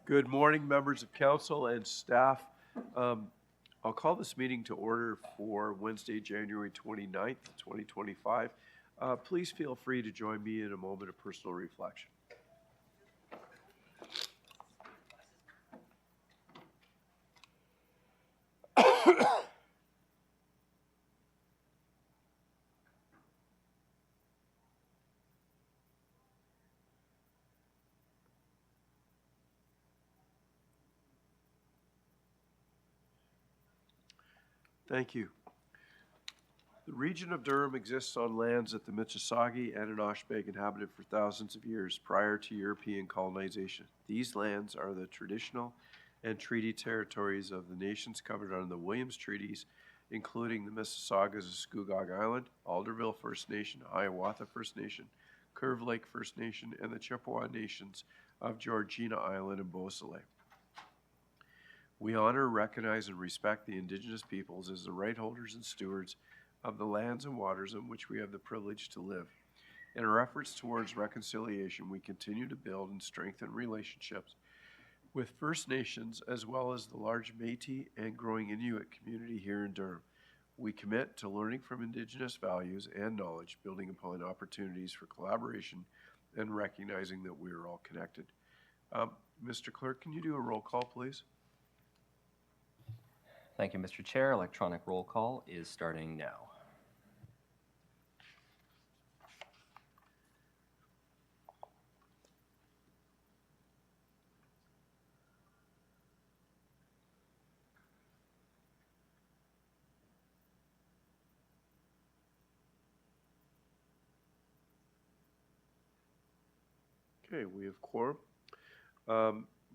Good morning, members of council and staff. I'll call this meeting to order for Wednesday, January 29th, 2025. Please feel free to join me in a moment of personal reflection. Thank you. The region of Durham exists on lands that the Mississauga and Anishinaabeg inhabited for thousands of years prior to European colonization. These lands are the traditional and treaty territories of the nations covered under the Williams Treaties, including the Mississaugas of Scugog Island, Alderville First Nation, Hiawatha First Nation, Curve Lake First Nation, and the Chippewa Nations of Georgina Island and Beausoleil. We honor, recognize, and respect the Indigenous peoples as the right holders and stewards of the lands and waters in which we have the privilege to live. In our efforts towards reconciliation, we continue to build and strengthen relationships with First Nations as well as the large Métis and growing Inuit community here in Durham. We commit to learning from Indigenous values and knowledge, building upon opportunities for collaboration and recognizing that we are all connected. Mr. Clerk, can you do a roll call, please? Thank you, Mr. Chair. Electronic roll call is starting now. Okay, we have quorum.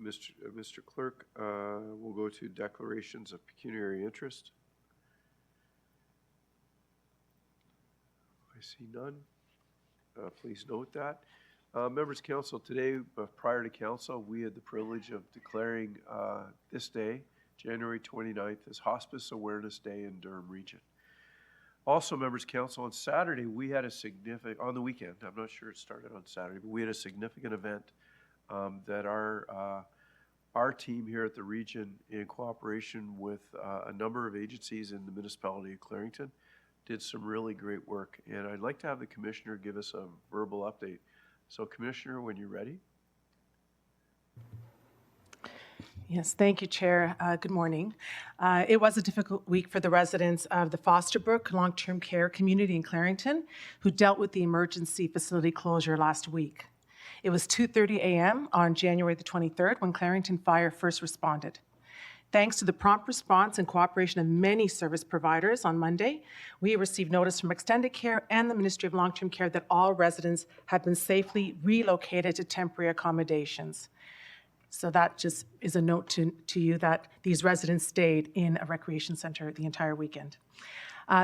Mr. Clerk, we'll go to declarations of pecuniary interest. I see none. Please note that. Members of council, today, prior to council, we had the privilege of declaring this day, January 29th, as Hospice Awareness Day in Durham Region. Also, members of council, on Saturday, we had a significant, on the weekend, I'm not sure it started on Saturday, but we had a significant event that our team here at the region, in cooperation with a number of agencies in the municipality of Clarington, did some really great work. And I'd like to have the commissioner give us a verbal update. So, Commissioner, when you're ready. Yes, thank you, Chair. Good morning. It was a difficult week for the residents of the Fosterbrook Long-Term Care Community in Clarington, who dealt with the emergency facility closure last week. It was 2:30 a.m. on January the 23rd when Clarington Fire first responded. Thanks to the prompt response and cooperation of many service providers on Monday, we received notice from Extended Care and the Ministry of Long-Term Care that all residents had been safely relocated to temporary accommodations. So that just is a note to you that these residents stayed in a recreation center the entire weekend.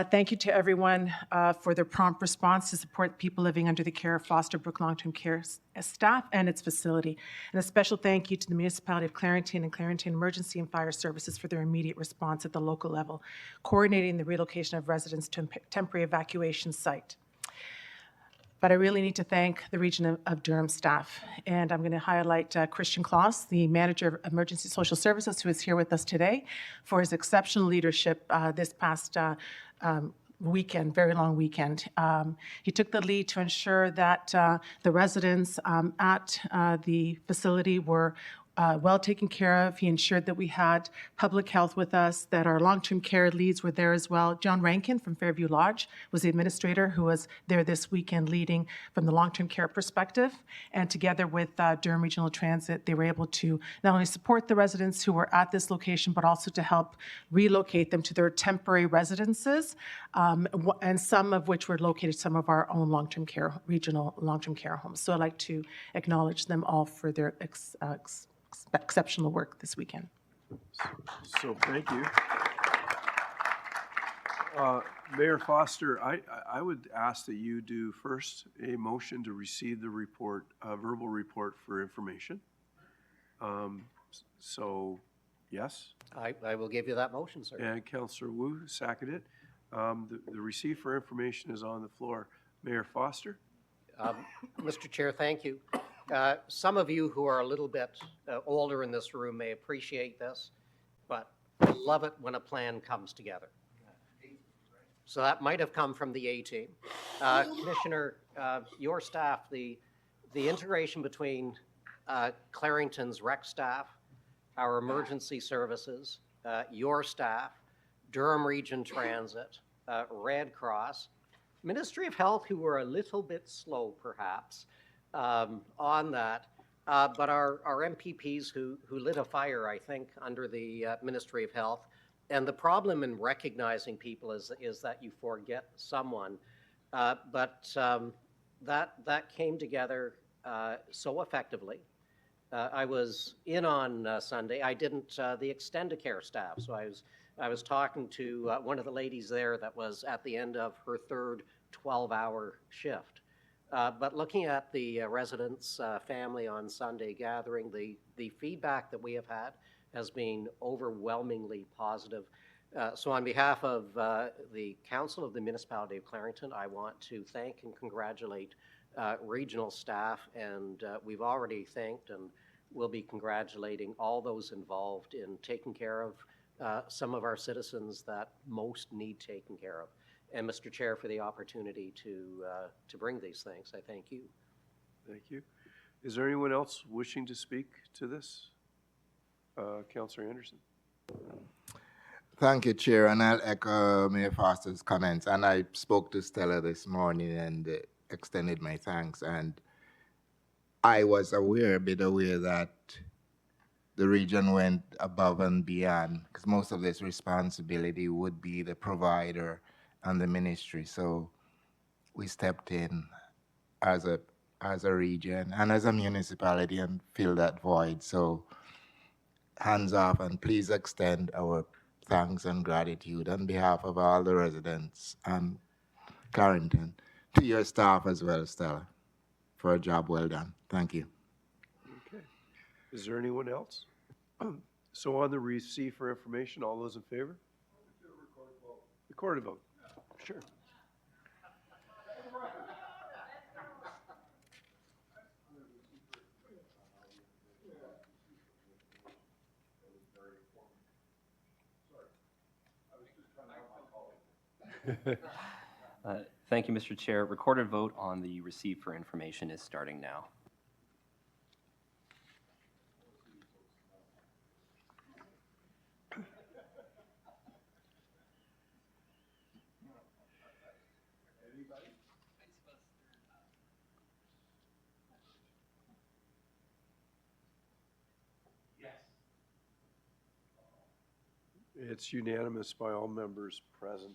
Thank you to everyone for their prompt response to support people living under the care of Fosterbrook Long-Term Care staff and its facility. And a special thank you to the municipality of Clarington and Clarington Emergency and Fire Services for their immediate response at the local level, coordinating the relocation of residents to a temporary evacuation site. But I really need to thank the Region of Durham staff. And I'm going to highlight Christian Kloss, the Manager of Emergency Social Services, who is here with us today, for his exceptional leadership this past weekend, very long weekend. He took the lead to ensure that the residents at the facility were well taken care of. He ensured that we had public health with us, that our long-term care leads were there as well. John Rankin from Fairview Lodge was the administrator who was there this weekend leading from the long-term care perspective. And together with Durham Regional Transit, they were able to not only support the residents who were at this location, but also to help relocate them to their temporary residences, and some of which were located some of our own long-term care, regional long-term care homes. So I'd like to acknowledge them all for their exceptional work this weekend. So thank you. Mayor Foster, I would ask that you do first a motion to receive the report, verbal report for information. So, yes? I will give you that motion, sir. And Councillor Wu seconded it. The receipt for information is on the floor. Mayor Foster? Mr. Chair, thank you. Some of you who are a little bit older in this room may appreciate this, but I love it when a plan comes together. So that might have come from the A-team. Commissioner, your staff, the integration between Clarington's rec staff, our emergency services, your staff, Durham Region Transit, Red Cross, Ministry of Health, who were a little bit slow perhaps on that, but our MPPs who lit a fire, I think, under the Ministry of Health. And the problem in recognizing people is that you forget someone. But that came together so effectively. I was in on Sunday. I didn't the Extendicare staff. So I was talking to one of the ladies there that was at the end of her third 12-hour shift. But looking at the residents' family on Sunday gathering, the feedback that we have had has been overwhelmingly positive. So on behalf of the Council of the Municipality of Clarington, I want to thank and congratulate regional staff, and we've already thanked and will be congratulating all those involved in taking care of some of our citizens that most need taken care of. And Mr. Chair, for the opportunity to bring these things, I thank you. Thank you. Is there anyone else wishing to speak to this? Councillor Anderson. Thank you, Chair, and I'll echo Mayor Foster's comments. And I spoke to Stella this morning and extended my thanks. And I was a bit aware that the region went above and beyond, because most of this responsibility would be the provider and the ministry. So we stepped in as a region and as a municipality and filled that void. So hands off, and please extend our thanks and gratitude on behalf of all the residents and Clarington to your staff as well, Stella, for a job well done. Thank you. Okay. Is there anyone else? So on the receive for information, all those in favor? Recorded vote. Sure. Thank you, Mr. Chair. Recorded vote on the receive for information is starting now. It's unanimous by all members present.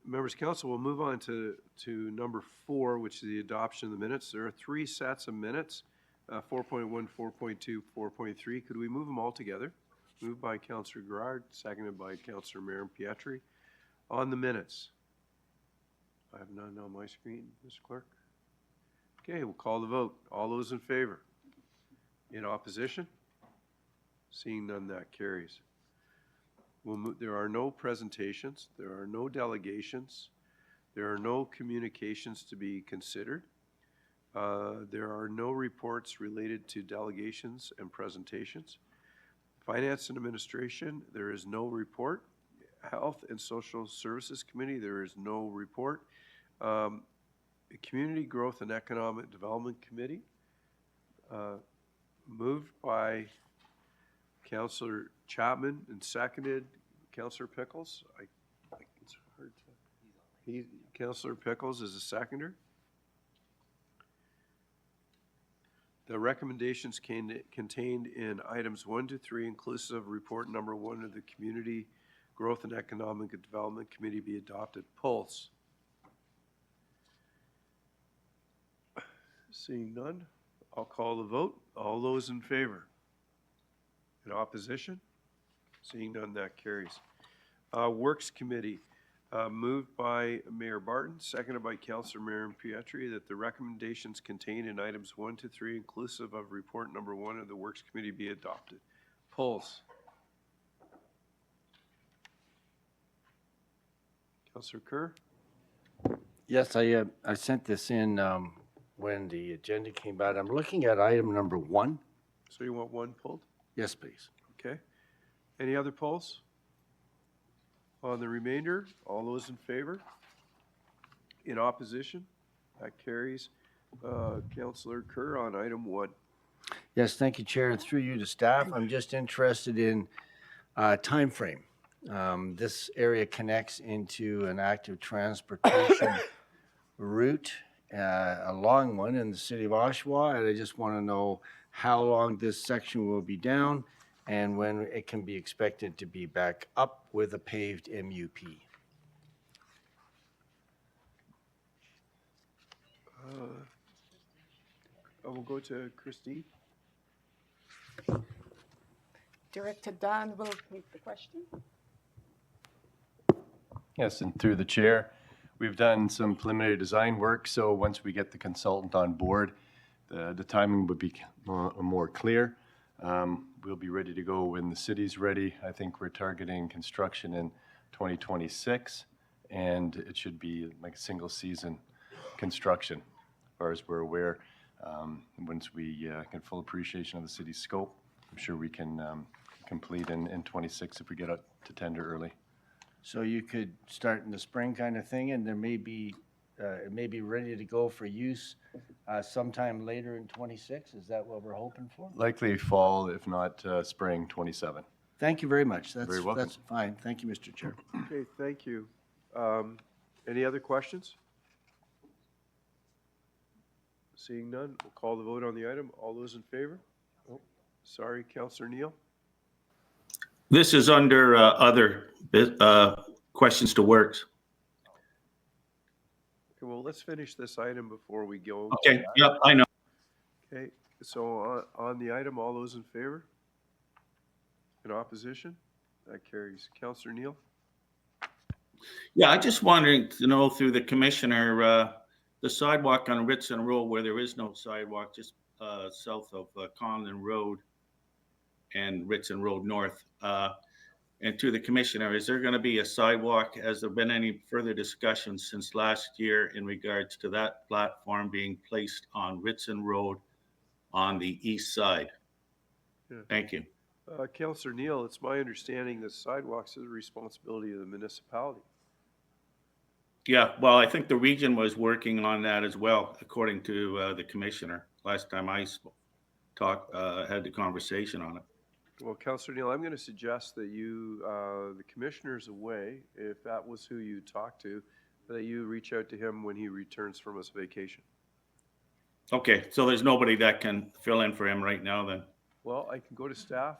Members of council, we'll move on to number 4, which is the adoption of the minutes. There are 3 sets of minutes, 4.1, 4.2, 4.3. Could we move them all together? Moved by Councillor Gerard, seconded by Councillor Marin Pietri. On the minutes. I have none on my screen, Mr. Clerk. Okay, we'll call the vote. All those in favor? In opposition? Seeing none, that carries. There are no presentations. There are no delegations. There are no communications to be considered. There are no reports related to delegations and presentations. Finance and Administration, there is no report. Health and Social Services Committee, there is no report. Community Growth and Economic Development Committee, moved by Councillor Chapman and seconded Councillor Pickles. It's hard to. Councillor Pickles is a seconder. The recommendations contained in items 1 to 3, inclusive of report number 1 of the Community Growth and Economic Development Committee, be adopted. Pulse. Seeing none, I'll call the vote. All those in favor? In opposition? Seeing none, that carries. Works Committee, moved by Mayor Barton, seconded by Councillor Marin Pietri, that the recommendations contained in items 1 to 3, inclusive of report number 1 of the Works Committee, be adopted. Polls. Councillor Kerr? Yes, I sent this in when the agenda came out. I'm looking at item number 1. So you want one pulled? Yes, please. Okay. Any other polls? On the remainder, all those in favor? In opposition? That carries. Councillor Kerr on item 1. Yes, thank you, Chair, and through you to staff. I'm just interested in timeframe. This area connects into an active transportation route, a long one in the city of Oshawa, and I just want to know how long this section will be down and when it can be expected to be back up with a paved MUP. We'll go to Christine. Director Dunn will take the question. Yes, and through the chair, we've done some preliminary design work, so once we get the consultant on board, the timing would be more clear. We'll be ready to go when the city's ready. I think we're targeting construction in 2026, and it should be like a single season construction, as far as we're aware. Once we get full appreciation of the city's scope, I'm sure we can complete in 26 if we get out to tender early. So you could start in the spring kind of thing, and there may be, it may be ready to go for use sometime later in 26? Is that what we're hoping for? Likely fall, if not spring 27. Thank you very much. Very welcome. That's fine. Thank you, Mr. Chair. Okay, thank you. Any other questions? Seeing none, we'll call the vote on the item. All those in favor? Oh, sorry, Councillor Neal. This is under other questions to works. Okay, well, let's finish this item before we go. Okay, yep, I know. Okay, so on the item, all those in favor? In opposition? That carries. Councillor Neal? Yeah, I just wanted to know through the commissioner, the sidewalk on Ritson Road where there is no sidewalk, just south of Conlin Road and Ritson Road North. And to the commissioner, is there going to be a sidewalk? Has there been any further discussions since last year in regards to that platform being placed on Ritson Road on the east side? Yeah. Thank you. Councillor Neal, it's my understanding that sidewalks is a responsibility of the municipality. Yeah, well, I think the region was working on that as well, according to the commissioner. Last time I had the conversation on it. Well, Councillor Neal, I'm going to suggest that you, the commissioner's away, if that was who you talked to, that you reach out to him when he returns from his vacation. Okay, so there's nobody that can fill in for him right now then? Well, I can go to staff.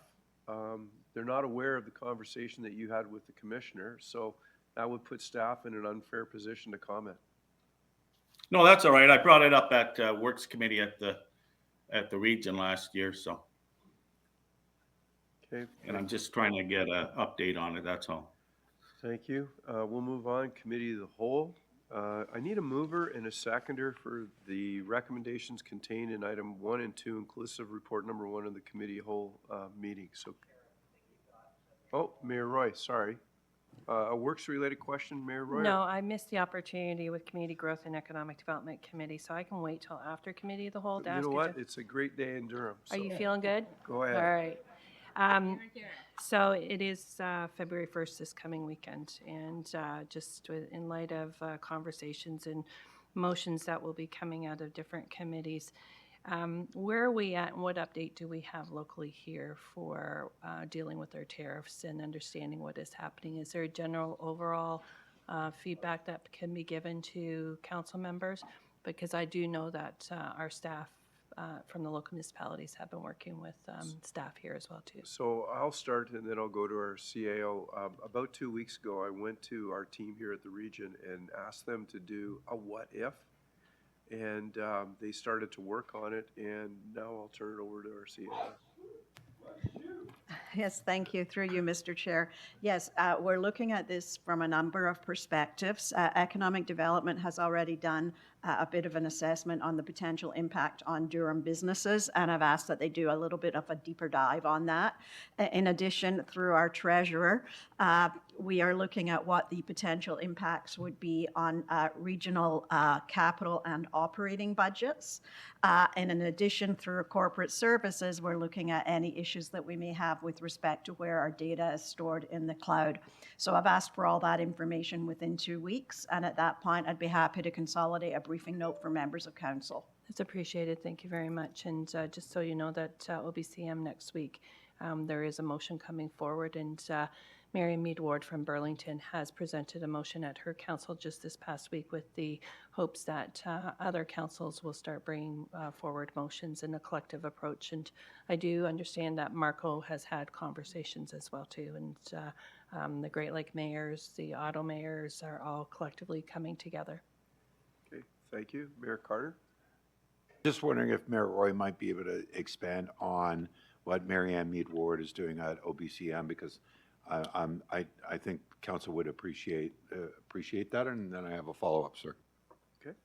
They're not aware of the conversation that you had with the commissioner, so that would put staff in an unfair position to comment. No, that's all right. I brought it up at Works Committee at the region last year, so. Okay. And I'm just trying to get an update on it, that's all. Thank you. We'll move on. Committee of the Whole. I need a mover and a seconder for the recommendations contained in item 1 and 2, inclusive report number 1 of the Committee of Whole meeting. So, oh, Mayor Roy, sorry. A works-related question, Mayor Roy? No, I missed the opportunity with Community Growth and Economic Development Committee, so I can wait till after Committee of the Whole to ask You know you what? to- It's a great day in Durham. Are so you feeling good? Go ahead. All right. So it is February 1st this coming weekend, and just in light of conversations and motions that will be coming out of different committees, where are we at and what update do we have locally here for dealing with our tariffs and understanding what is happening? Is there a general overall feedback that can be given to council members? Because I do know that our staff from the local municipalities have been working with staff here as well too. So I'll start and then I'll go to our CAO. About 2 weeks ago, I went to our team here at the region and asked them to do a what if. And they started to work on it, and now I'll turn it over to our CAO. Yes, thank you. Through you, Mr. Chair. Yes, we're looking at this from a number of perspectives. Economic development has already done a bit of an assessment on the potential impact on Durham businesses, and I've asked that they do a little bit of a deeper dive on that. In addition, through our treasurer, we are looking at what the potential impacts would be on regional capital and operating budgets. And in addition, through corporate services, we're looking at any issues that we may have with respect to where our data is stored in the cloud. So I've asked for all that information within 2 weeks, and at that point, I'd be happy to consolidate a briefing note for members of council. That's appreciated. Thank you very much. And just so you know that OBCM next week, there is a motion coming forward, and Mary Mead Ward from Burlington has presented a motion at her council just this past week with the hopes that other councils will start bringing forward motions in a collective approach. And I do understand that Marco has had conversations as well too. And the Great Lake mayors, the Otto mayors are all collectively coming together. Okay, thank you. Mayor Carter? Just wondering if Mayor Roy might be able to expand on what Mary Ann Mead Ward is doing at OBCM, because I think council would appreciate that, and then I have a follow-up, sir. Okay.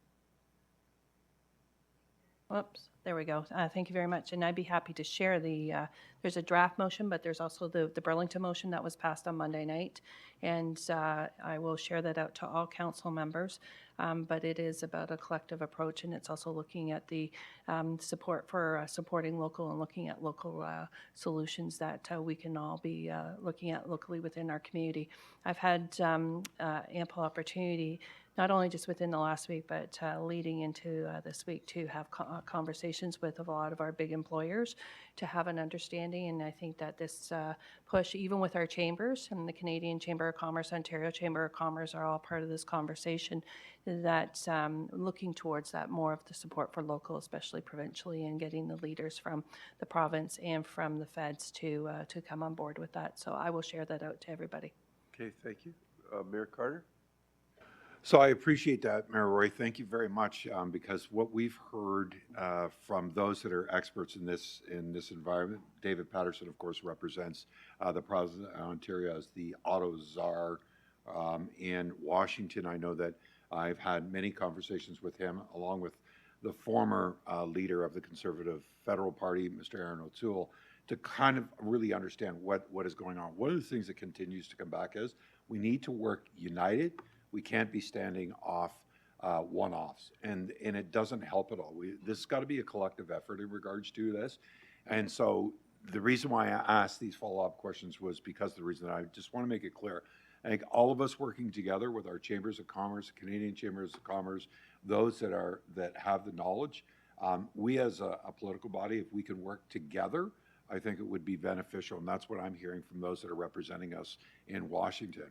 Whoops, there we go. Thank you very much. And I'd be happy to share there's a draft motion, but there's also the Burlington motion that was passed on Monday night. And I will share that out to all council members. But it is about a collective approach, and it's also looking at the support for supporting local and looking at local solutions that we can all be looking at locally within our community. I've had ample opportunity, not only just within the last week, but leading into this week to have conversations with a lot of our big employers to have an understanding. And I think that this push, even with our chambers, and the Canadian Chamber of Commerce, Ontario Chamber of Commerce are all part of this conversation, that looking towards that more of the support for local, especially provincially, and getting the leaders from the province and from the feds to come on board with that. So I will share that out to everybody. Okay, thank you. Mayor Carter? So I appreciate that, Mayor Roy. Thank you very much, because what we've heard from those that are experts in this environment, David Patterson, of course, represents the province of Ontario as the auto czar in Washington. I know that I've had many conversations with him, along with the former leader of the Conservative Federal Party, Mr. Aaron O'Toole, to kind of really understand what is going on. One of the things that continues to come back is we need to work united. We can't be standing off one-offs, and it doesn't help at all. This has got to be a collective effort in regards to this. And so the reason why I asked these follow-up questions was because the reason that I just want to make it clear. I think all of us working together with our chambers of commerce, Canadian Chambers of Commerce, those that have the knowledge, we as a political body, if we can work together, I think it would be beneficial. And that's what I'm hearing from those that are representing us in Washington.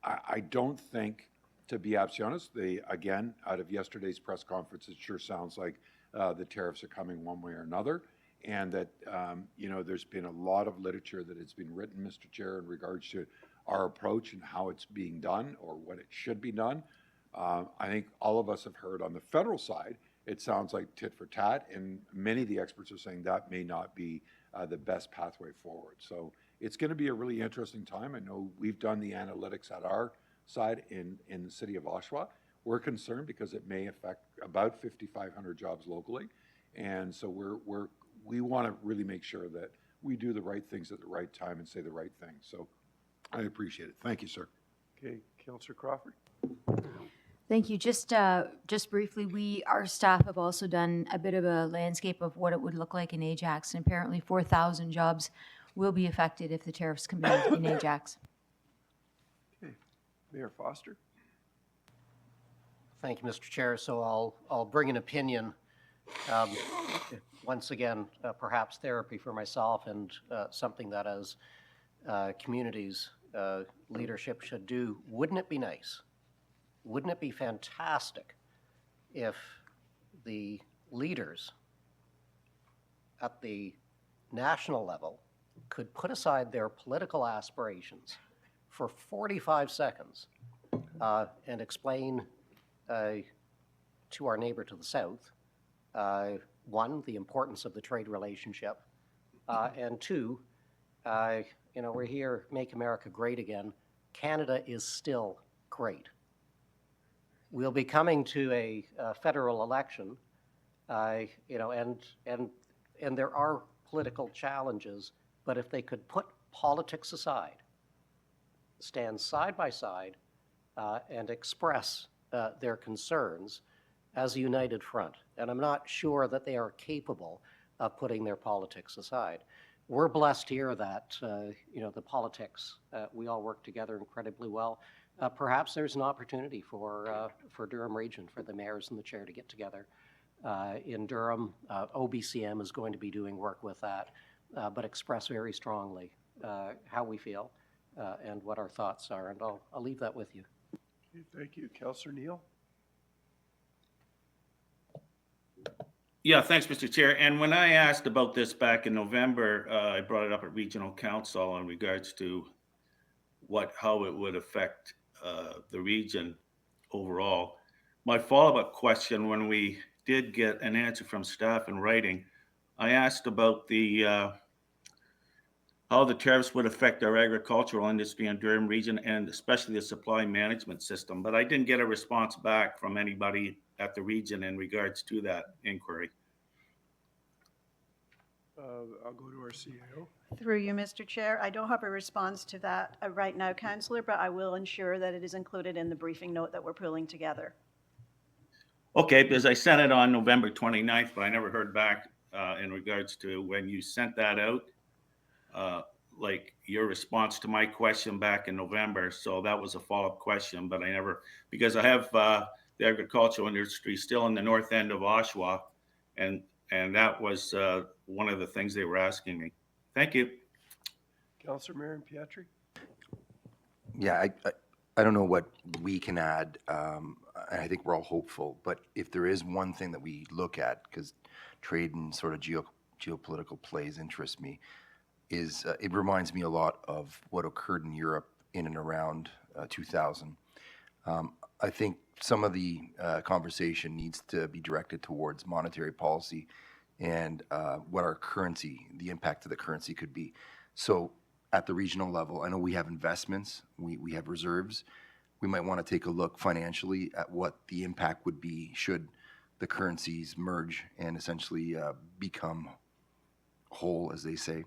I don't think, to be absolutely honest, again, out of yesterday's press conference, it sure sounds like the tariffs are coming one way or another, and that, there's been a lot of literature that has been written, Mr. Chair, in regards to our approach and how it's being done or what it should be done. I think all of us have heard on the federal side, it sounds like tit for tat, and many of the experts are saying that may not be the best pathway forward. So it's going to be a really interesting time. I know we've done the analytics at our side in the city of Oshawa. We're concerned because it may affect about 5,500 jobs locally. And so we want to really make sure that we do the right things at the right time and say the right things. So I appreciate it. Thank you, sir. Okay, Councillor Crawford? Thank you. Just briefly, our staff have also done a bit of a landscape of what it would look like in Ajax, and apparently 4,000 jobs will be affected if the tariffs come in Ajax. Okay, Mayor Foster? Thank you, Mr. Chair. So I'll bring an opinion. Once again, perhaps therapy for myself, and something that as communities leadership should do. Wouldn't it be nice? Wouldn't it be fantastic if the leaders at the national level could put aside their political aspirations for 45 seconds and explain to our neighbor to the south, one, the importance of the trade relationship, and two, we're here, Make America Great Again. Canada is still great. we'll be coming to a federal election, and there are political challenges, but if they could put politics aside, stand side by side, and express their concerns as a united front. And I'm not sure that they are capable of putting their politics aside. We're blessed here that, the politics, we all work together incredibly well. Perhaps there's an opportunity for Durham Region, for the mayors and the chair to get together in Durham. OBCM is going to be doing work with that, but express very strongly how we feel and what our thoughts are. And I'll leave that with you. Okay, thank you. Councillor Neal? Yeah, thanks, Mr. Chair. And when I asked about this back in November, I brought it up at Regional Council in regards to how it would affect the region overall. My follow-up question, when we did get an answer from staff in writing, I asked about how the tariffs would affect our agricultural industry in Durham region and especially the supply management system, but I didn't get a response back from anybody at the region in regards to that inquiry. I'll go to our CAO. Through you, Mr. Chair, I don't have a response to that right now, Councillor, but I will ensure that it is included in the briefing note that we're pulling together. Okay, because I sent it on November 29th, but I never heard back in regards to when you sent that out, like your response to my question back in November. So that was a follow-up question, but I never, because I have the agricultural industry still in the north end of Oshawa, and that was one of the things they were asking me. Thank you. Councillor Marion Pietri? Yeah, I don't know what we can add, and I think we're all hopeful, but if there is one thing that we look at, because trade and sort of geopolitical plays interest me, is it reminds me a lot of what occurred in Europe in and around 2000. I think some of the conversation needs to be directed towards monetary policy and what our currency, the impact of the currency could be. So at the regional level, I know we have investments, we have reserves. We might want to take a look financially at what the impact would be should the currencies merge and essentially become whole, as they say,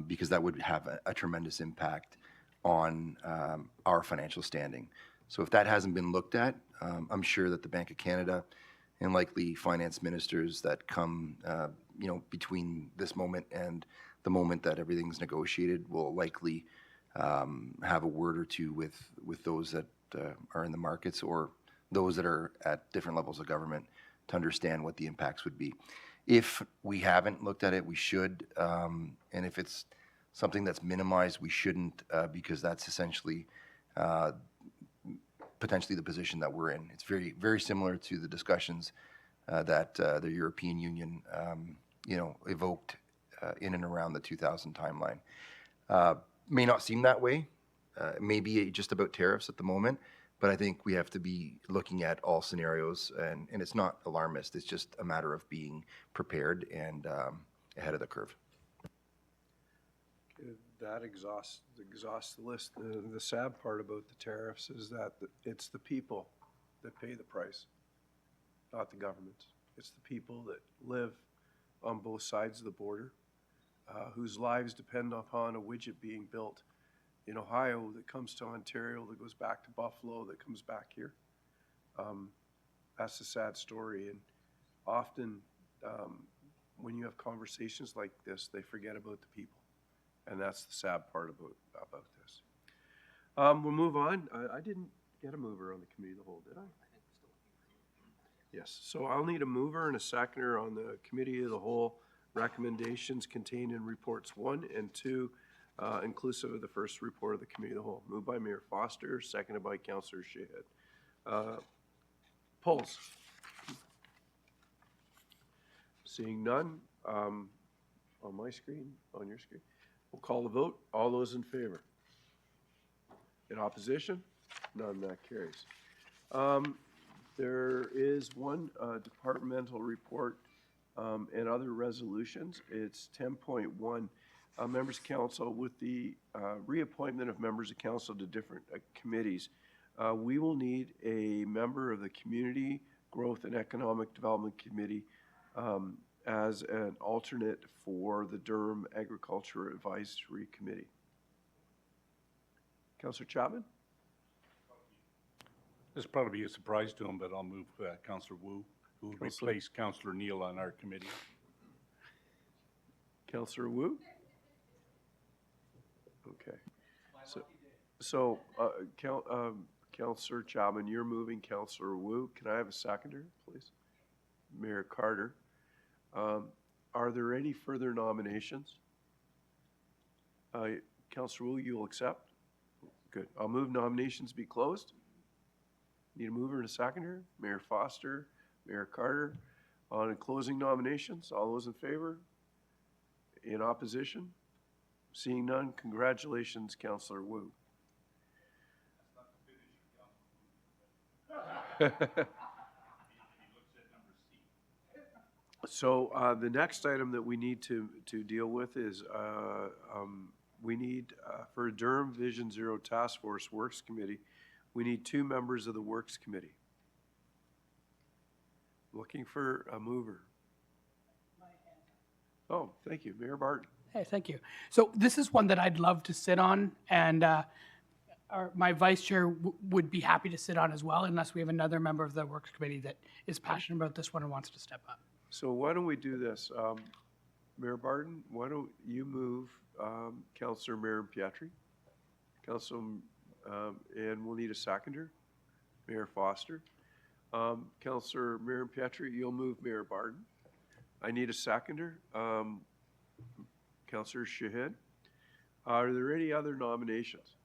because that would have a tremendous impact on our financial standing. So if that hasn't been looked at, I'm sure that the Bank of Canada and likely finance ministers that come, between this moment and the moment that everything's negotiated will likely have a word or two with those that are in the markets or those that are at different levels of government to understand what the impacts would be. If we haven't looked at it, we should, and if it's something that's minimized, we shouldn't, because that's essentially potentially the position that we're in. It's very, very similar to the discussions that the European Union, evoked in and around the 2000 timeline. May not seem that way. It may be just about tariffs at the moment, but I think we have to be looking at all scenarios, and it's not alarmist. It's just a matter of being prepared and ahead of the curve. That exhausts the list. The sad part about the tariffs is that it's the people that pay the price, not the governments. It's the people that live on both sides of the border, whose lives depend upon a widget being built in Ohio that comes to Ontario, that goes back to Buffalo, that comes back here. That's a sad story. And often when you have conversations like this, they forget about the people. And that's the sad part about this. We'll move on. I didn't get a mover on the committee of the whole, did I? Yes. So I'll need a mover and a seconder on the committee of the whole recommendations contained in reports 1 and 2, inclusive of the first report of the committee of the whole. Moved by Mayor Foster, seconded by Councillor Shahed. Polls. Seeing none on my screen, on your screen. We'll call the vote. All those in favor? In opposition? None. That carries. There is one departmental report and other resolutions. It's 10.1. Members of Council, with the reappointment of members of Council to different committees, we will need a member of the Community Growth and Economic Development Committee as an alternate for the Durham Agriculture Advisory Committee. Councillor Chapman? This will probably be a surprise to him, but I'll move Councillor Wu, who will Councillor- replace Councillor Neal on our committee. Councillor Wu? Okay. So, Councillor Chapman, you're moving Councillor Wu. Can I have a seconder, please? Mayor Carter. Are there any further nominations? Councillor Wu, you'll accept? Good. I'll move nominations be closed. Need a mover and a seconder? Mayor Foster, Mayor Carter. On closing nominations, all those in favor? In opposition? Seeing none, congratulations, Councillor Wu. So the next item that we need to deal with is we need for Durham Vision Zero Task Force Works Committee, we need 2 members of the Works Committee. Looking for a mover. Oh, thank you, Mayor Barton. Hey, thank you. So this is one that I'd love to sit on, and my vice chair would be happy to sit on as well, unless we have another member of the Works Committee that is passionate about this one and wants to step up. So why don't we do this? Mayor Barton, why don't you move Councillor Maren Pietri? And we'll need a seconder, Mayor Foster. Councillor Maren Pietri, you'll move Mayor Barton. I need a seconder, Councillor Shahid. Are there any other nominations?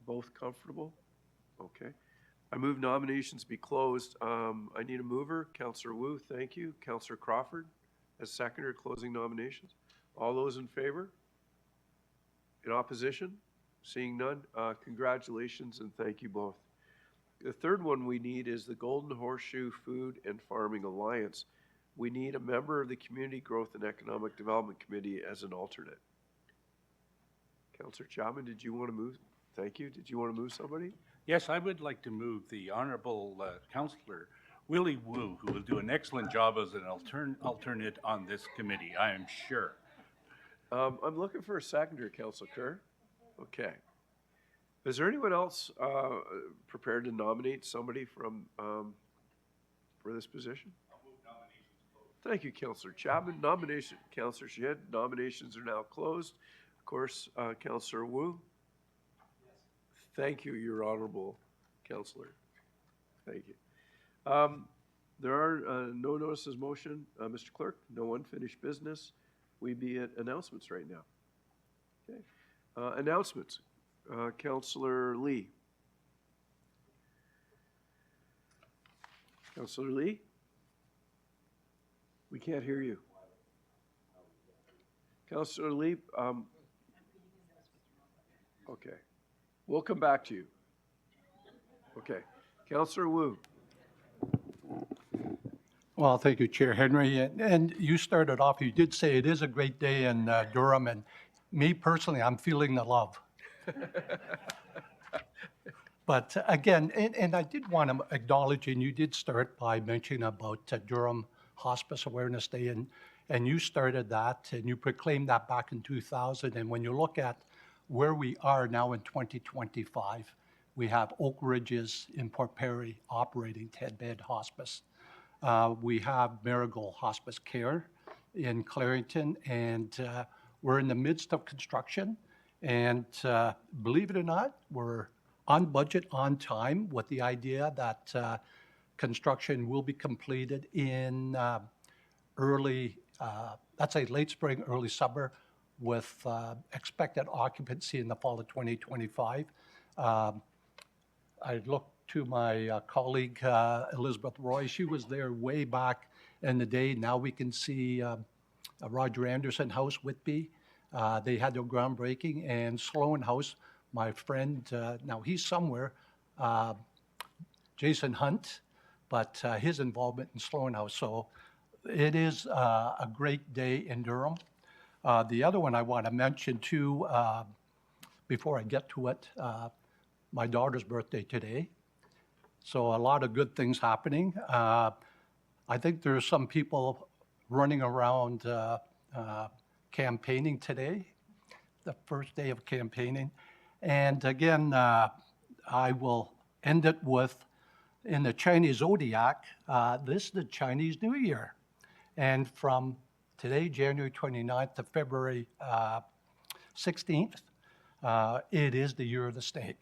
Both comfortable? Okay. I move nominations be closed. I need a mover. Councillor Wu, thank you. Councillor Crawford, as seconder, closing nominations. All those in favor? In opposition? Seeing none, congratulations and thank you both. The third one we need is the Golden Horseshoe Food and Farming Alliance. We need a member of the Community Growth and Economic Development Committee as an alternate. Councillor Chapman, did you want to move? Thank you. Did you want to move somebody? Yes, I would like to move the Honorable Councillor Willie Wu, who will do an excellent job as an alternate on this committee, I am sure. I'm looking for a seconder, Councillor Kerr. Okay. Is there anyone else prepared to nominate somebody from for this position? Thank you, Councillor Chapman. Nomination, Councillor Shahid. Nominations are now closed. Of course, Councillor Wu. Thank you, Your Honorable Councillor. Thank you. There are no notices motion, Mr. Clerk. No unfinished business. We be at announcements right now. Okay. Announcements. Councillor Lee. Councillor Lee? We can't hear you. Councillor Lee, okay. We'll come back to you. Okay. Councillor Wu. Well, thank you, Chair Henry. And you started off, you did say it is a great day in Durham, and me personally, I'm feeling the love. But again, and I did want to acknowledge, and you did start by mentioning about Durham Hospice Awareness Day, and you started that, and you proclaimed that back in 2000. And when you look at where we are now in 2025, we have Oak Ridges in Port Perry operating 10-bed hospice. We have Marigold Hospice Care in Clarington, and we're in the midst of construction. And believe it or not, we're on budget, on time, with the idea that construction will be completed in early, let's say late spring, early summer, with expected occupancy in the fall of 2025. I looked to my colleague, Elizabeth Roy. She was there way back in the day. Now we can see Roger Anderson House, Whitby. They had their groundbreaking, and Sloan House, my friend, now he's somewhere, Jason Hunt, but his involvement in Sloan House. So it is a great day in Durham. The other one I want to mention too, before I get to it, my daughter's birthday today. So a lot of good things happening. I think there's some people running around campaigning today, the first day of campaigning. And again, I will end it with, in the Chinese zodiac, this is the Chinese New Year. And from today, January 29th to February 16th, it is the year of the snake.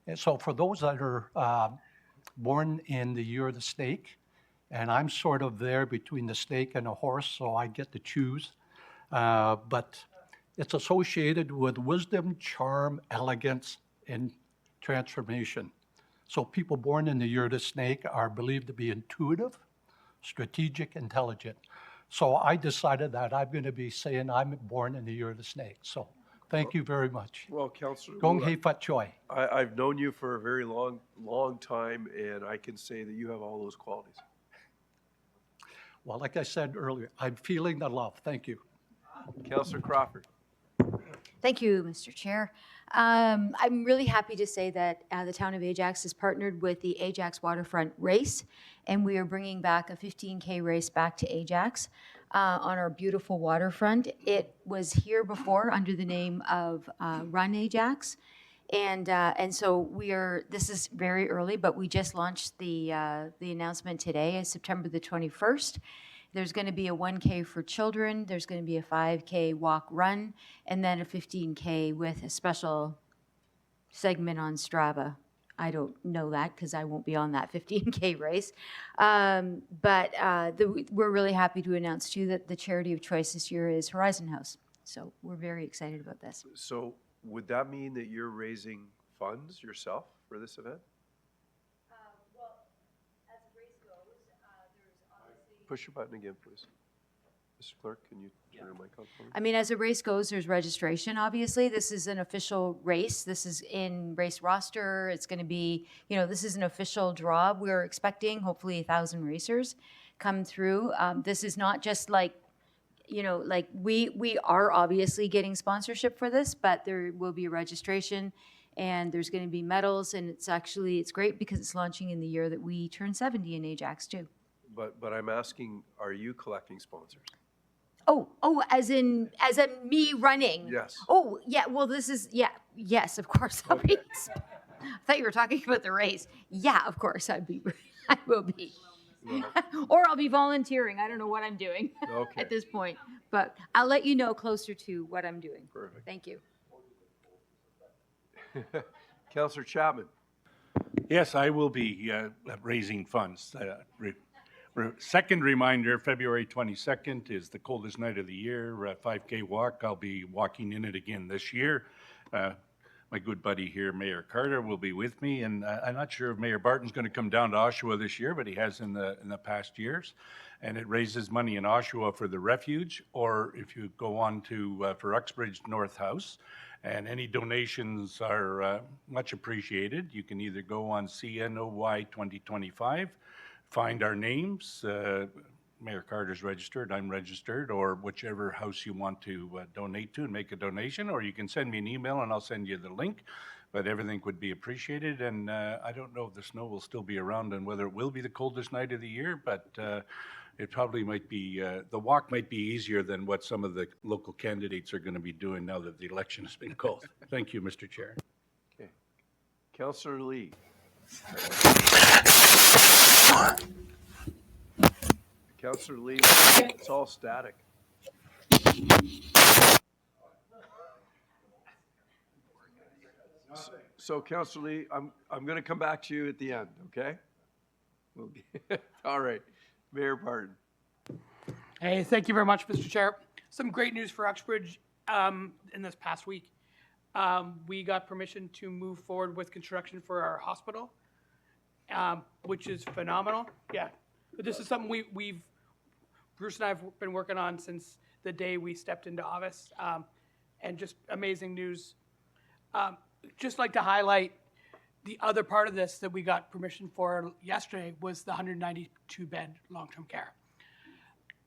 And so for those that are born in the year of the snake, and I'm sort of there between the snake and a horse, so I get to choose. But it's associated with wisdom, charm, elegance, and transformation. So people born in the year of the snake are believed to be intuitive, strategic, intelligent. So I decided that I'm going to be saying I'm born in the year of the snake. So thank you very much. Well, Councillor Gong Wu, hei fat choi. I've known you for a very long time, and I can say that you have all those qualities. Well, like I said earlier, I'm feeling the love. Thank you. Councillor Crawford. Thank you, Mr. Chair. I'm really happy to say that the town of Ajax has partnered with the Ajax Waterfront Race, and we are bringing back a 15K race back to Ajax on our beautiful waterfront. It was here before under the name of Run Ajax, and so this is very early, but we just launched the announcement today, September the 21st. There's going to be a 1K for children, there's going to be a 5K walk run, and then a 15K with a special segment on Strava. I don't know that because I won't be on that 15K race. But we're really happy to announce too that the charity of choice this year is Horizon House. So we're very excited about this. So would that mean that you're raising funds yourself for this event? Push your button again, please. Mr. Clerk, can you turn your mic on for me? I mean, as the race goes, there's registration, obviously. This is an official race. This is in race roster. It's going to be, this is an official draw. We're expecting hopefully 1,000 racers come through. This is not just like we are obviously getting sponsorship for this, but there will be a registration and there's going to be medals. And it's great because it's launching in the year that we turn 70 in Ajax too. But I'm asking, are you collecting sponsors? Oh, as in me running? Yes. Oh, yeah, well, yes, of course, I'll be. I thought you were talking about the race. Yeah, of course, I will be. Or I'll be volunteering. I don't know what I'm doing at this point, but I'll let you know closer to what I'm doing. Perfect. Thank you. Councillor Chapman. Yes, I will be raising funds. Second reminder, February 22nd is the coldest night of the year, 5K walk. I'll be walking in it again this year. My good buddy here, Mayor Carter, will be with me, and I'm not sure if Mayor Barton's going to come down to Oshawa this year, but he has in the past years. And it raises money in Oshawa for the refuge, or if you go on to for Uxbridge North House, and any donations are much appreciated. You can either go on CNOY 2025, find our names. Mayor Carter's registered, I'm registered, or whichever house you want to donate to and make a donation, or you can send me an email and I'll send you the link. But everything would be appreciated, and I don't know if the snow will still be around and whether it will be the coldest night of the year, but it probably might be, the walk might be easier than what some of the local candidates are going to be doing now that the election has been called. Thank you, Mr. Chair. Okay. Councillor Lee. Councillor Lee, it's all static. So Councillor Lee, I'm going to come back to you at the end, okay? All right. Mayor Barton. Hey, thank you very much, Mr. Chair. Some great news for Uxbridge in this past week. We got permission to move forward with construction for our hospital, which is phenomenal. Yeah, but this is something Bruce and I have been working on since the day we stepped into office, and just amazing news. Just like to highlight the other part of this that we got permission for yesterday was the 192-bed long-term care.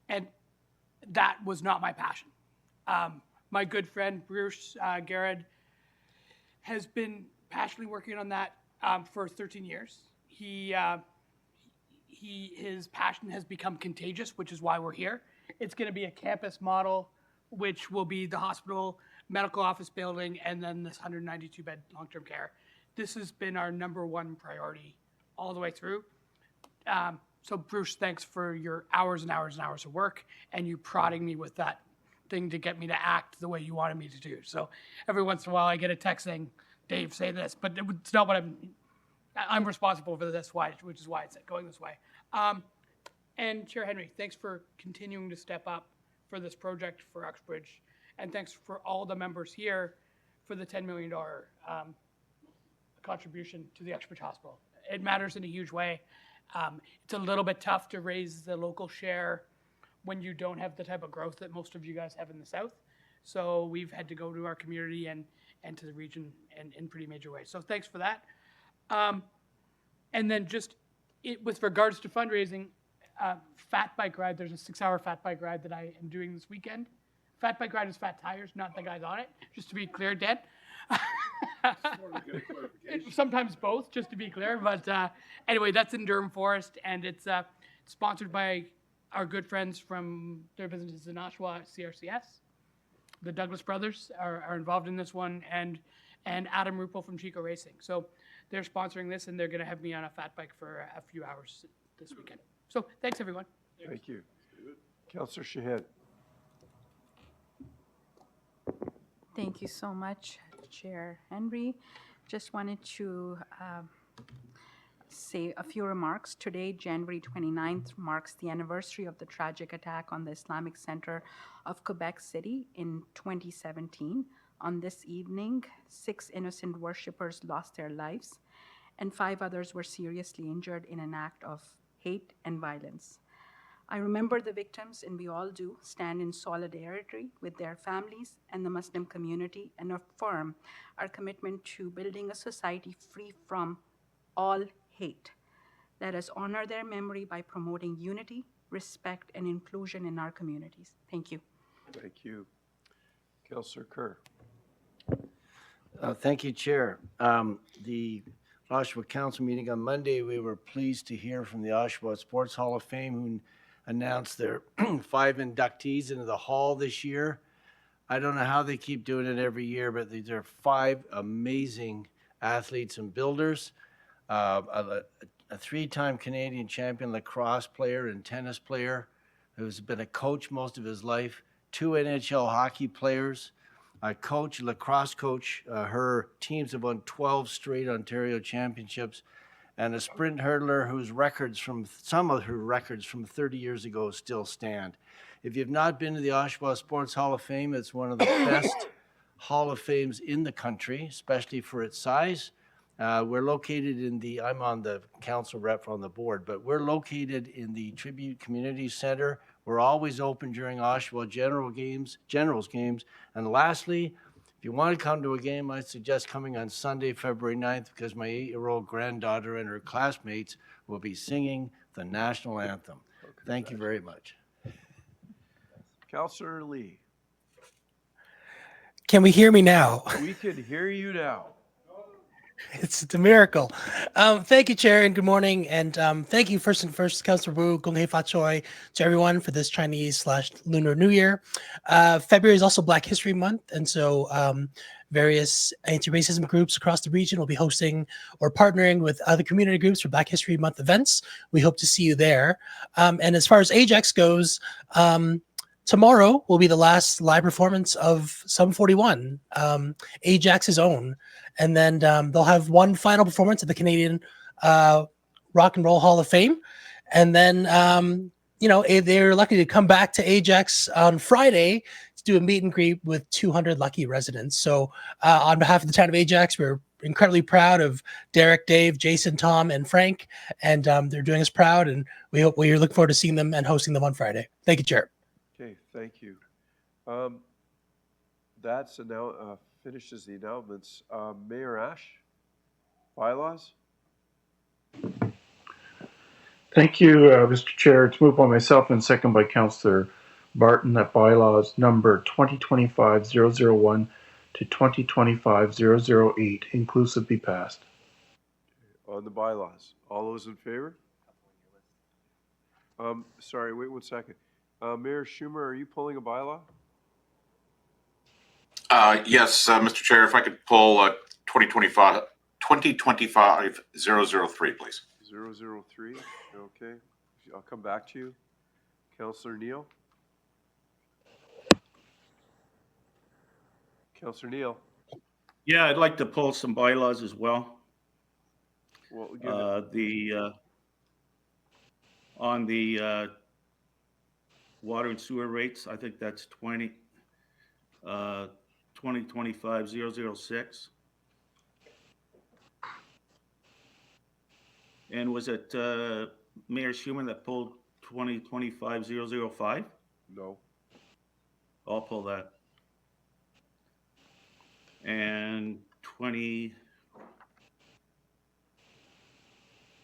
And that was not my passion. My good friend Bruce Garrett has been passionately working on that for 13 years. His passion has become contagious, which is why we're here. It's going to be a campus model, which will be the hospital, medical office building, and then this 192-bed long-term care. This has been our number one priority all the way through. So Bruce, thanks for your hours and hours and hours of work and you prodding me with that thing to get me to act the way you wanted me to do. So every once in a while I get a text saying, Dave, say this, but it's not what I'm responsible for this, which is why it's going this way. And Chair Henry, thanks for continuing to step up for this project for Uxbridge. And thanks for all the members here for the $10 million contribution to the Uxbridge Hospital. It matters in a huge way. It's a little bit tough to raise the local share when you don't have the type of growth that most of you guys have in the South. So we've had to go to our community and to the region in pretty major ways. So thanks for that. And then just with regards to fundraising, Fat Bike Ride, there's a 6-hour Fat Bike Ride that I am doing this weekend. Fat Bike Ride is fat tires, not the guys on it, just to be clear, Dan. Sometimes both, just to be clear. But anyway, that's in Durham Forest, and it's sponsored by our good friends from their businesses in Oshawa, CRCS. The Douglas brothers are involved in this one, and Adam Ruppel from Chico Racing. So they're sponsoring this, and they're going to have me on a fat bike for a few hours this weekend. So thanks, everyone. Thank you. Councillor Shahed. Thank you so much, Chair Henry. Just wanted to say a few remarks. Today, January 29th, marks the anniversary of the tragic attack on the Islamic Center of Quebec City in 2017. On this evening, 6 innocent worshippers lost their lives, and 5 others were seriously injured in an act of hate and violence. I remember the victims, and we all do, stand in solidarity with their families and the Muslim community and affirm our commitment to building a society free from all hate. Let us honor their memory by promoting unity, respect, and inclusion in our communities. Thank you. Thank you. Councillor Kerr. Thank you, Chair. The Oshawa Council meeting on Monday, we were pleased to hear from the Oshawa Sports Hall of Fame, who announced their 5 inductees into the hall this year. I don't know how they keep doing it every year, but these are 5 amazing athletes and builders. A 3-time Canadian champion lacrosse player and tennis player who's been a coach most of his life, 2 NHL hockey players, a coach, lacrosse coach. Her teams have won 12 straight Ontario championships, and a sprint hurdler whose some of her records from 30 years ago still stand. If you've not been to the Oshawa Sports Hall of Fame, it's one of the best Hall of Fames in the country, especially for its size. We're located I'm on the council rep on the board, but we're located in the Tribute Community Center. We're always open during Oshawa Generals games. And lastly, if you want to come to a game, I suggest coming on Sunday, February 9th, because my 8-year-old granddaughter and her classmates will be singing the national anthem. Thank you very much. Councillor Lee. Can we hear me now? We can hear you now. It's a miracle. Thank you, Chair, and good morning. And thank you first, Councillor Wu, Gong Hei Fa Choi, to everyone for this Chinese/Lunar New Year. February is also Black History Month, and so various anti-racism groups across the region will be hosting or partnering with other community groups for Black History Month events. We hope to see you there. And as far as Ajax goes, tomorrow will be the last live performance of Sum 41, Ajax's own. And then they'll have one final performance at the Canadian Rock and Roll Hall of Fame. And then, they're lucky to come back to Ajax on Friday to do a meet and greet with 200 lucky residents. So on behalf of the town of Ajax, we're incredibly proud of Derek, Dave, Jason, Tom, and Frank. And they're doing us proud. And we're looking forward to seeing them and hosting them on Friday. Thank you, Chair. Okay, thank you. That's now finishes the announcements. Mayor Ash, bylaws? Thank you, Mr. Chair. It's moved by myself and second by Councillor Barton that bylaws number 2025-001 to 2025-008 inclusive be passed. On the bylaws, all those in favor? Sorry, wait 1 second. Mayor Schumer, are you pulling a bylaw? Yes, Mr. Chair, if I could pull 2025-003, please. 003, okay. I'll come back to you. Councillor Neal? Councillor Neal? Yeah, I'd like to pull some bylaws as well. Well, On the water and sewer rates, I think that's 2025-006. And was it Mayor Schumer that pulled 2025-005? No. I'll pull that. And the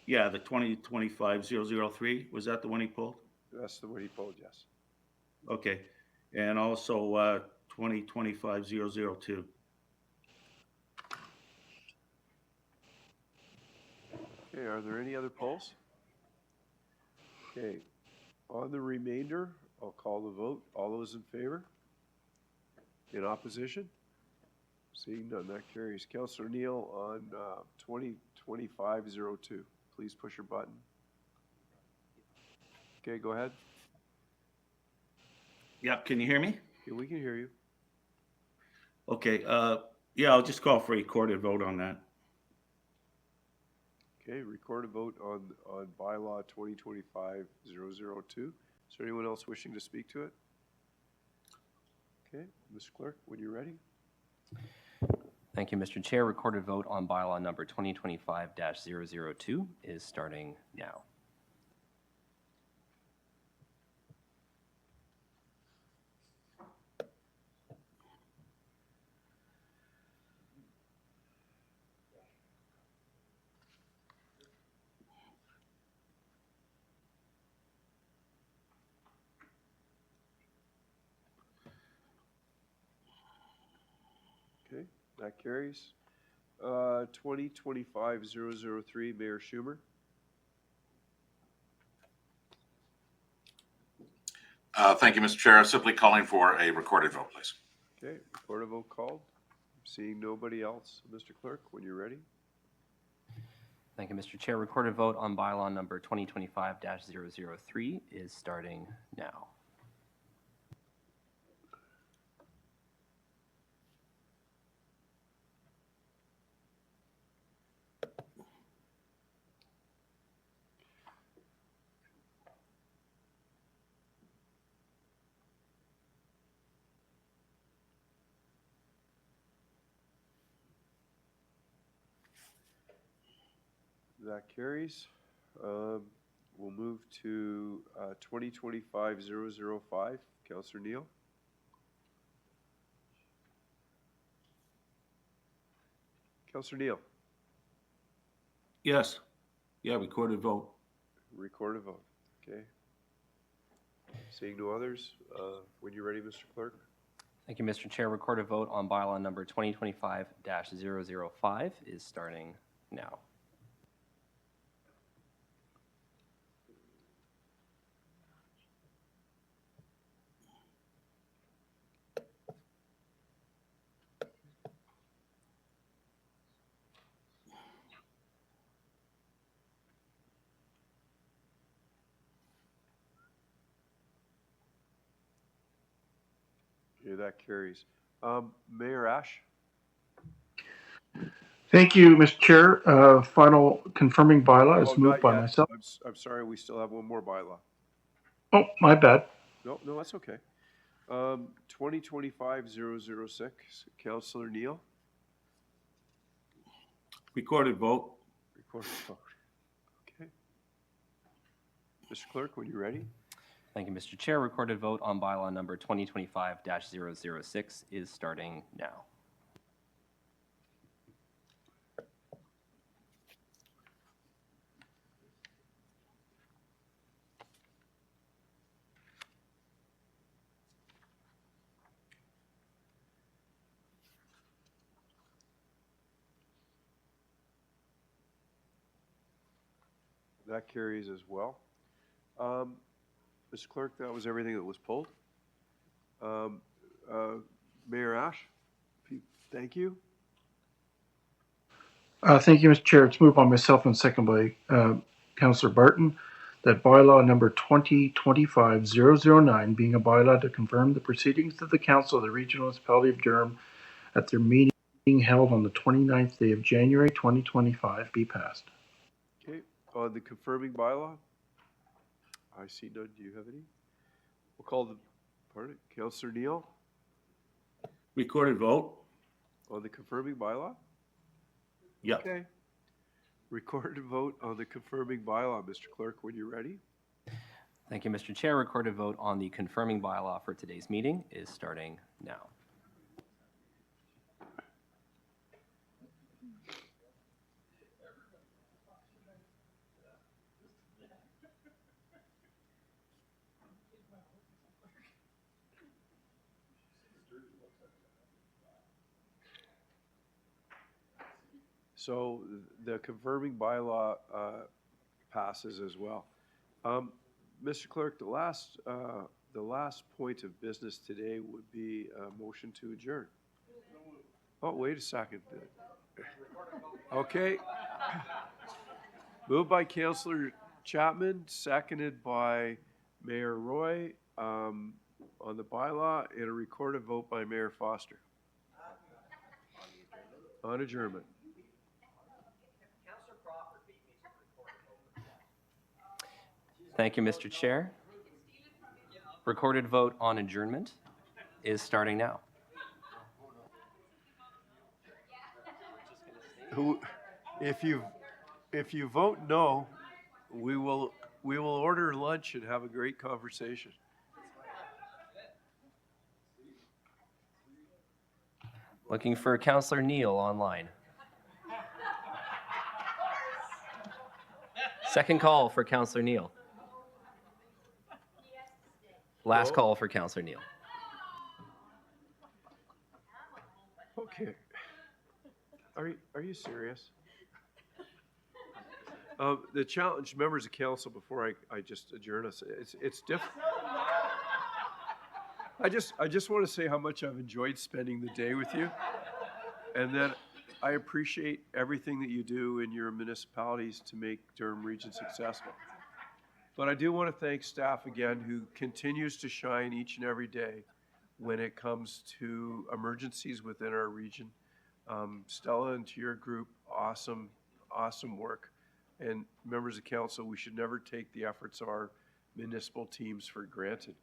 2025-003, was that the one he pulled? That's the one he pulled, yes. Okay. And also 2025-002. Okay, are there any other polls? Okay, on the remainder, I'll call the vote. All those in favor? In opposition? Seeing none, that carries. Councillor Neal on 2025-02. Please push your button. Okay, go ahead. Yeah, can you hear me? Yeah, we can hear you. Okay, yeah, I'll just call for a recorded vote on that. Okay, record a vote on bylaw 2025-002. Is there anyone else wishing to speak to it? Okay, Mr. Clerk, when you're ready. Thank you, Mr. Chair. Recorded vote on bylaw number 2025-002 is starting now. Okay, that carries. 2025-003, Mayor Schumer. Thank you, Mr. Chair. I'm simply calling for a recorded vote, please. Okay, record a vote called. Seeing nobody else. Mr. Clerk, when you're ready. Thank you, Mr. Chair. Recorded vote on bylaw number 2025-003 is starting now. That carries. We'll move to 2025-005. Councillor Neal. Councillor Neal. Yes. Yeah, recorded vote. Record a vote. Okay. Seeing no others, when you're ready, Mr. Clerk. Thank you, Mr. Chair. Recorded vote on bylaw number 2025-005 is starting now. Okay, that carries. Mayor Ash. Thank you, Mr. Chair. Final confirming bylaw is Oh, moved not by yet. myself. I'm sorry, we still have one more bylaw. Oh, my bad. No, that's okay. 2025-006, Councillor Neal. Recorded vote. Recorded vote. Okay. Mr. Clerk, when you're ready. Thank you, Mr. Chair. Recorded vote on bylaw number 2025-006 is starting now. That carries as well. Mr. Clerk, that was everything that was pulled. Mayor Ash, thank you. Thank you, Mr. Chair. It's moved by myself and second by Councillor Barton that bylaw number 2025-009, being a bylaw to confirm the proceedings of the Council of the Regional Municipality of Durham at their meeting held on the 29th day of January 2025, be passed. Okay, on the confirming bylaw? I see none. Do you have any? We'll call the, pardon, Councillor Neal Recorded vote? on the confirming bylaw? Yep. Okay. Recorded vote on the confirming bylaw. Mr. Clerk, when you're ready. Thank you, Mr. Chair. Recorded vote on the confirming bylaw for today's meeting is starting now. So the confirming bylaw passes as well. Mr. Clerk, the last point of business today would be a motion to adjourn. Oh, wait a second. Okay. Moved by Councillor Chapman, seconded by Mayor Roy on the bylaw, and a recorded vote by Mayor Foster. On adjournment. Thank you, Mr. Chair. Recorded vote on adjournment is starting now. If you vote no, we will order lunch and have a great conversation. Looking for Councillor Neal online. Second call for Councillor Neal. Last call for Councillor Neal. Okay. Are you serious? The challenge, members of council, before I just adjourn us, it's different. I just want to say how much I've enjoyed spending the day with you, and that I appreciate everything that you do in your municipalities to make Durham Region successful. But I do want to thank staff again who continues to shine each and every day when it comes to emergencies within our region. Stella, and to your group, awesome work. And members of council, we should never take the efforts of our municipal teams for granted.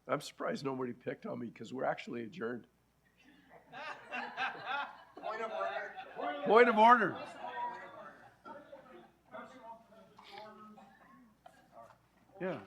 I'm surprised nobody picked on me because we're actually adjourned. Point of order. Yeah.